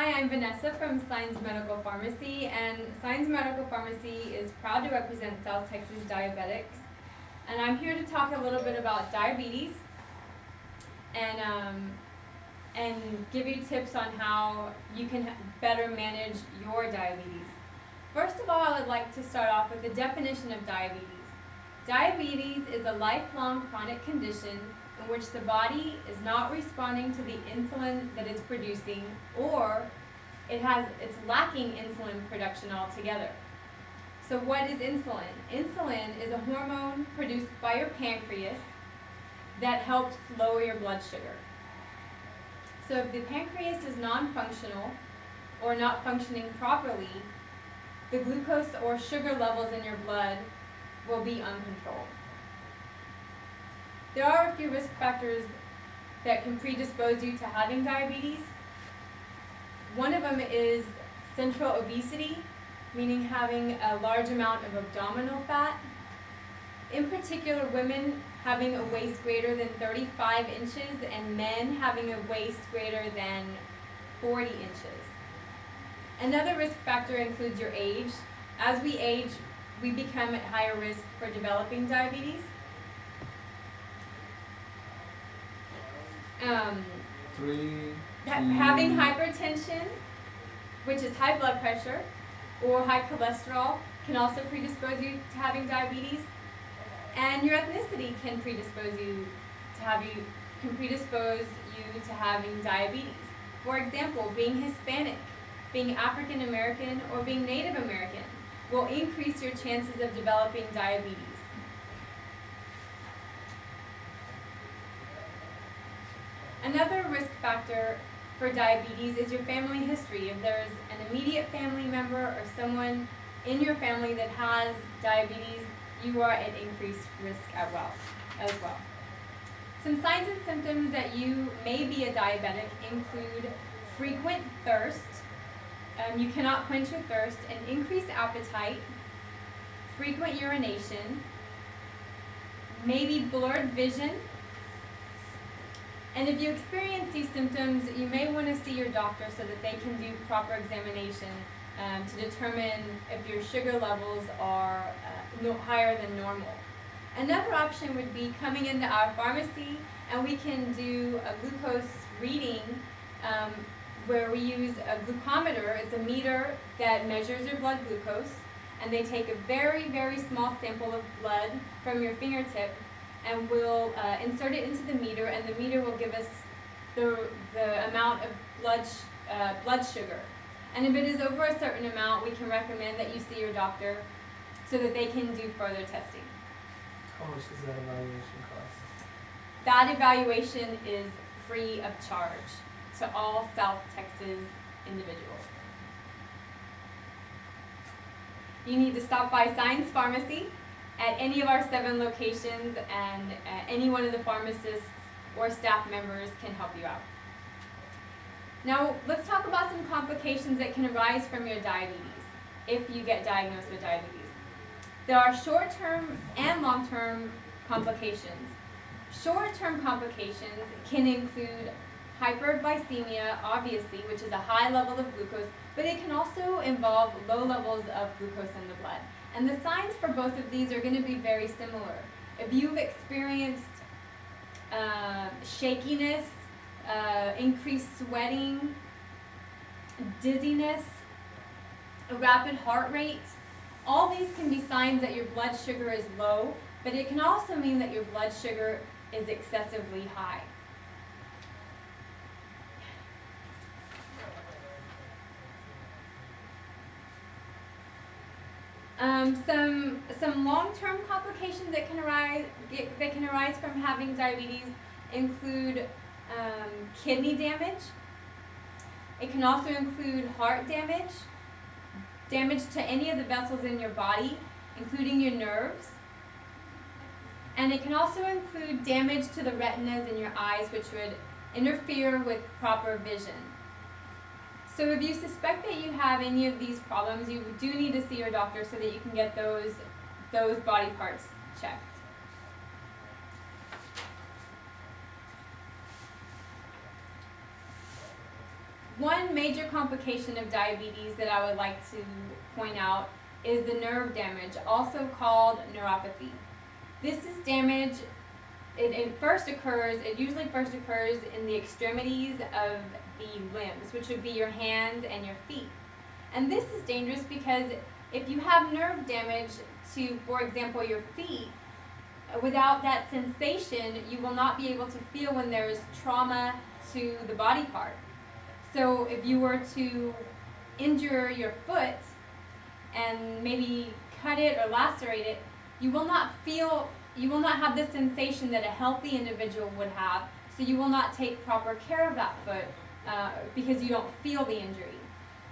Hi, I'm Vanessa from Signs Medical Pharmacy, and Signs Medical Pharmacy is proud to represent South Texas diabetics. And I'm here to talk a little bit about diabetes and give you tips on how you can better manage your diabetes. First of all, I would like to start off with the definition of diabetes. Diabetes is a lifelong chronic condition in which the body is not responding to the insulin that it's producing, or it's lacking insulin production altogether. So what is insulin? Insulin is a hormone produced by your pancreas that helps lower your blood sugar. So if the pancreas is non-functional or not functioning properly, the glucose or sugar levels in your blood will be uncontrolled. There are a few risk factors that can predispose you to having diabetes. One of them is central obesity, meaning having a large amount of abdominal fat. In particular, women having a waist greater than 35 inches and men having a waist greater than 40 inches. Another risk factor includes your age. As we age, we become at higher risk for developing diabetes. Having hypertension, which is high blood pressure, or high cholesterol, can also predispose you to having diabetes. And your ethnicity can predispose you to having diabetes. For example, being Hispanic, being African American, or being Native American will increase your chances of developing diabetes. Another risk factor for diabetes is your family history. If there's an immediate family member or someone in your family that has diabetes, you are at increased risk as well. Some signs and symptoms that you may be a diabetic include frequent thirst. You cannot quench your thirst, an increased appetite, frequent urination, maybe blurred vision. And if you experience these symptoms, you may want to see your doctor so that they can do proper examination to determine if your sugar levels are higher than normal. Another option would be coming into our pharmacy, and we can do a glucose reading where we use a glucometer. It's a meter that measures your blood glucose, and they take a very, very small sample of blood from your fingertip and we'll insert it into the meter, and the meter will give us the amount of blood sugar. And if it is over a certain amount, we can recommend that you see your doctor so that they can do further testing. How much does that evaluation cost? That evaluation is free of charge to all South Texas individuals. You need to stop by Signs Pharmacy at any of our 7 locations, and any one of the pharmacists or staff members can help you out. Now, let's talk about some complications that can arise from your diabetes if you get diagnosed with diabetes. There are short-term and long-term complications. Short-term complications can include hyperglycemia, obviously, which is a high level of glucose, but it can also involve low levels of glucose in the blood. And the signs for both of these are going to be very similar. If you've experienced shakiness, increased sweating, dizziness, a rapid heart rate, all these can be signs that your blood sugar is low, but it can also mean that your blood sugar is excessively high. Some long-term complications that can arise from having diabetes include kidney damage. It can also include heart damage, damage to any of the vessels in your body, including your nerves. And it can also include damage to the retinas in your eyes, which would interfere with proper vision. So if you suspect that you have any of these problems, you do need to see your doctor so that you can get those body parts checked. one major complication of diabetes that I would like to point out is the nerve damage, also called neuropathy. This is damage, it usually first occurs in the extremities of the limbs, which would be your hands and your feet. And this is dangerous because if you have nerve damage to, for example, your feet, without that sensation, you will not be able to feel when there's trauma to the body part. So if you were to injure your foot and maybe cut it or lacerate it, you will not have the sensation that a healthy individual would have, so you will not take proper care of that foot because you don't feel the injury.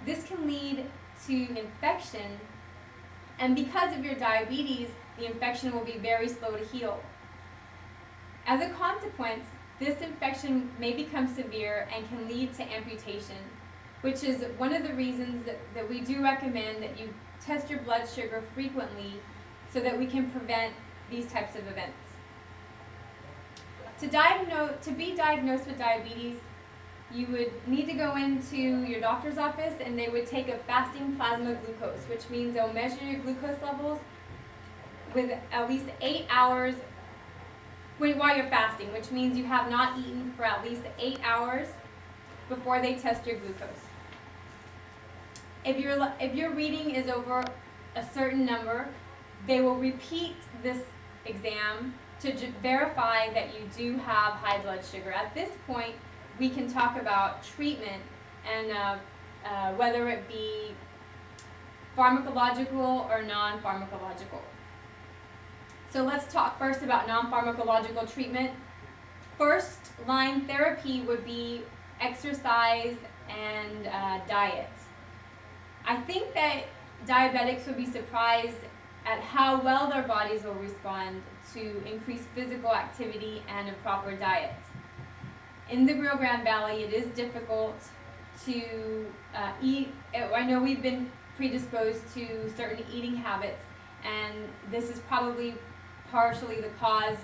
This can lead to infection, and because of your diabetes, the infection will be very slow to heal. As a consequence, this infection may become severe and can lead to amputation, which is one of the reasons that we do recommend that you test your blood sugar frequently so that we can prevent these types of events. To be diagnosed with diabetes, you would need to go into your doctor's office and they would take a fasting plasma glucose, which means they'll measure your glucose levels with at least 8 hours while you're fasting, which means you have not eaten for at least 8 hours before they test your glucose. If your reading is over a certain number, they will repeat this exam to verify that you do have high blood sugar. At this point, we can talk about treatment and whether it be pharmacological or non-pharmacological. So let's talk first about non-pharmacological treatment. First line therapy would be exercise and diet. I think that diabetics would be surprised at how well their bodies will respond to increased physical activity and a proper diet. In the Rio Grande Valley, it is difficult to eat. I know we've been predisposed to certain eating habits, and this is probably partially the cause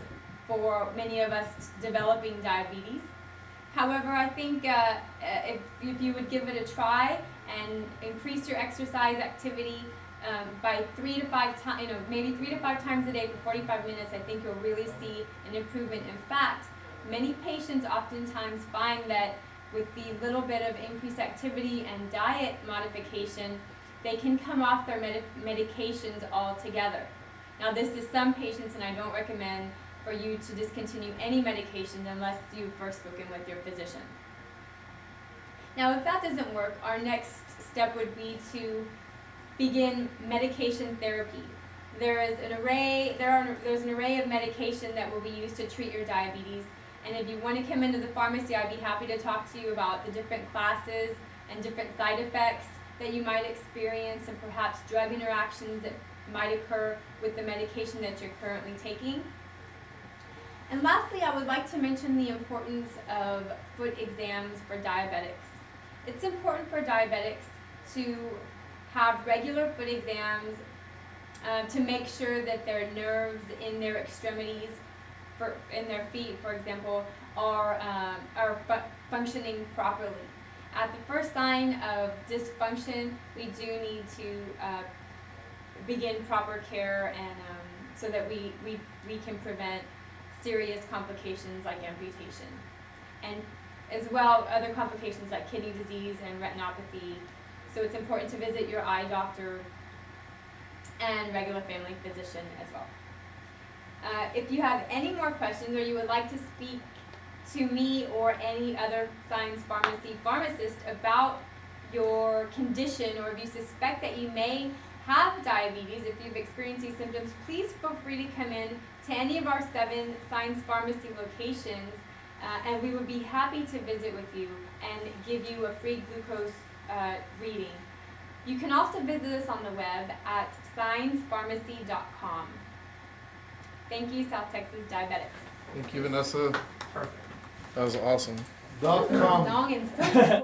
for many of us developing diabetes. However, I think if you would give it a try and increase your exercise activity by 3 to 5 times, maybe 3 to 5 times a day for 45 minutes, I think you'll really see an improvement. In fact, many patients oftentimes find that with the little bit of increased activity and diet modification, they can come off their medications altogether. Now, this is some patients, and I don't recommend for you to discontinue any medication unless you've first spoken with your physician. Now, if that doesn't work, our next step would be to begin medication therapy. There's an array of medication that will be used to treat your diabetes, and if you want to come into the pharmacy, I'd be happy to talk to you about the different classes and different side effects that you might experience and perhaps drug interactions that might occur with the medication that you're currently taking. And lastly, I would like to mention the importance of foot exams for diabetics. It's important for diabetics to have regular foot exams to make sure that their nerves in their extremities, in their feet, for example, are functioning properly. At the first sign of dysfunction, we do need to begin proper care, and so that we can prevent serious complications like amputation, and as well other complications like kidney disease and retinopathy. So it's important to visit your eye doctor and regular family physician as well. If you have any more questions or you would like to speak to me or any other Science Pharmacy pharmacist about your condition, or if you suspect that you may have diabetes, if you've experienced these symptoms, please feel free to come in to any of our 7 Science Pharmacy locations, and we would be happy to visit with you and give you a free glucose reading. You can also visit us on the web at sciencepharmacy.com. Thank you, South Texas Diabetics. Thank you, Vanessa. Perfect. That was awesome. .com. Long and so